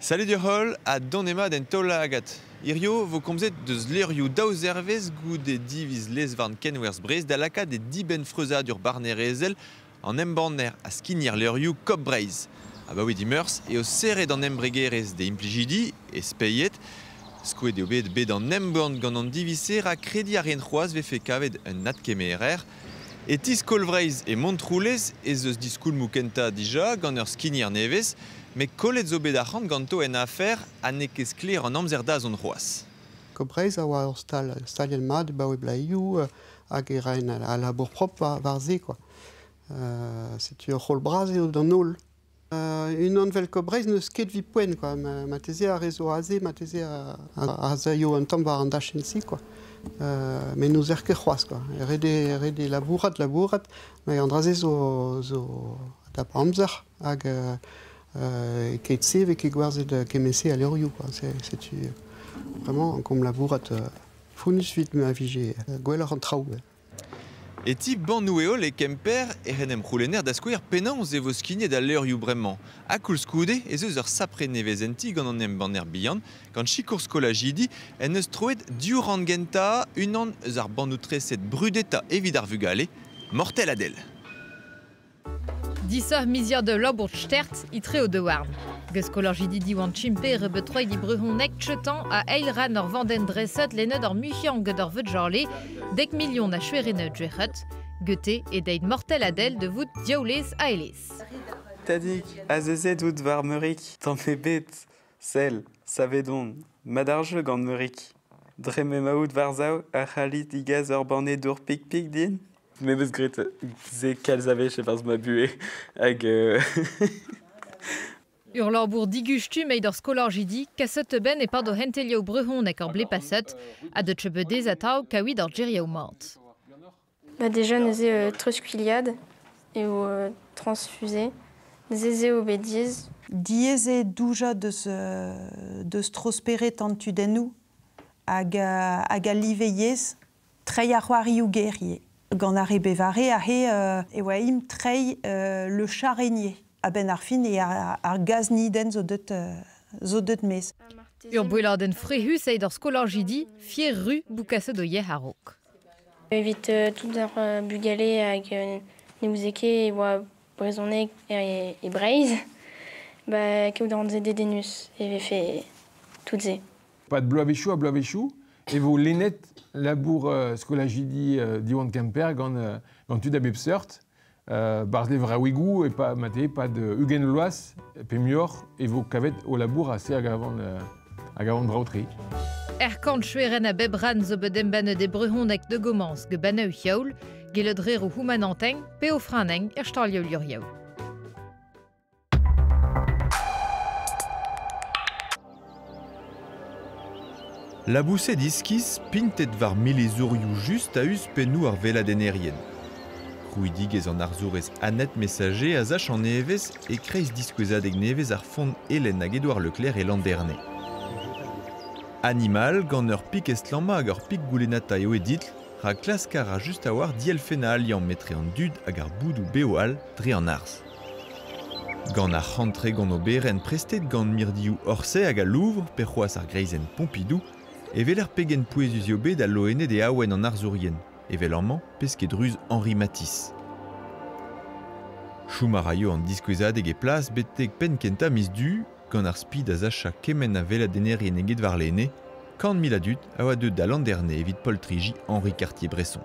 Salut du hall à Donema den Tolagat. Irio, vo komzet deus lerioù daouz ervez gout de diviz lesvarn kenwers brez da laka de diben freuzadur barnerezel en embanner a skinir lerioù kop breiz. Ah bah oui, dimers, et au serret d'an embregerez de implijidi, et speyet, skouet de obet bet an emborn gant an diviser a kredi a rien c'hoaz ve fe kavet un nat kemerer, et tis kolvreiz e montroulez e zeus diskoul moukenta dija gant ur skinir nevez, mais kollet zo bet arc'hant ganto en affaire a nekez kler an amzerdaz on c'hoaz. Kobreiz a oa ur stalien mat, ba oe blaioù, hag e raen a labour prop war ze, quoi. C'est ur rôle braz eo d'an ol. Unan vel kobreiz neus ket vi poen, quoi. Ma teze a rezo aze, ma teze a zaio un tamm war an dachensi, quoi. Mais nous ket c'hoaz, quoi. Rede labourat, mais an draze zo tap amzer, hag ket sev e ket gwarzet kemese a lerioù, quoi. C'est vraiment comme labourat founus vit me a vije gwelloc'h an traoù. Et ti ban noueol e kemper e renem c'houlenner da skouer pennañ e vo skigne da lerioù bremañ. A koul skoude e zeus ur sapre nevezenti gant an embanner bihan, gant chikour skolajidi en eus troet diur an genta unan eus ar ban outreset brudeta evit ar vugale, mortel adel. Disor mizier de labour stert itre o de warn. Geus kolorjidi diwan chimpe rebetroi di bruhonek tchetan a eilran ur vanden dresset lennet ur muchian gant ur veudzorle, 10 million a chuerene djechet, geute e deid mortel adel de vout diaoulez a elez. Tadik, a zezet out war meurik, tamm e bet, sel, savedon, madarje gant meurik. Dreme maout war zao a c'halit igaz ur banne dour pik din. Me eus gret ze kalzave che farz ma bue hag Ur labour digustu meid ur skolorjidi, kaset ben e part o hentelioù bruhonek ur blepaset, a de tchebedez atav kawid ur djeriaou mort. Déjà, neuze truskuiliad eo transfusé, zeze o bediz. Dieze douja deus trosperet an tudennou hag a liveiez trei a c'hoarioù gerie. Gant ar bevare a he e oa im trei le charrenier a ben ar fin e ar gaz niden zo deut mez. Ur boueladenn frehus eid ur skolorjidi, fier ru boukaset o yeh a-raok. Evit tout ar bugale hag neouzeke e oa brezonek e breiz, keout an zede denus e vefe tout ze. Pas de bloavechou a bloavechou, et vo lennet labour skolajidi diwan kemper gant tud a bep seurt, barz lev raouigou e pa mate, pa de ugen loas, pe mior, e vo kavet o labour a se hag avon brautri. Kant chueren a bebran zo bedembanne de bruhonek de gomans ge baneu yaoul, gelet rer o houmananteng, pe o franeng stalioù lurioù. La bousset diskis pintet var milezourioù just a us pennou ar veladennerien. Krouidig ez an arzourez anet messager a zach an nevez e kreiz diskouezadeg nevez ar fond Hélène hag Edouard Leclerc e Landernay. Animal gant ur pik estlamma hag ur pik goulenata eo e ditl, ra klaskar a just a war dielfena alian metre an dud hag ar boudou beoal dre an arz. Gant ar c'hantre gant o beren prestet gant mirdioù orsay hag a Louvre per c'hoaz ar greizenn Pompidou, e veler pegen pouezus eo bet da loene de aouen an arzourien, e velerman pesket ruz Henri Matisse. Choumar a yo an diskouezadeg e plas betek pen kenta miz du, gant ar spid a zacha kemen a veladennerien eget war lene, kant miladut a oa deud da Landernay evit poltriji Henri Cartier-Bresson.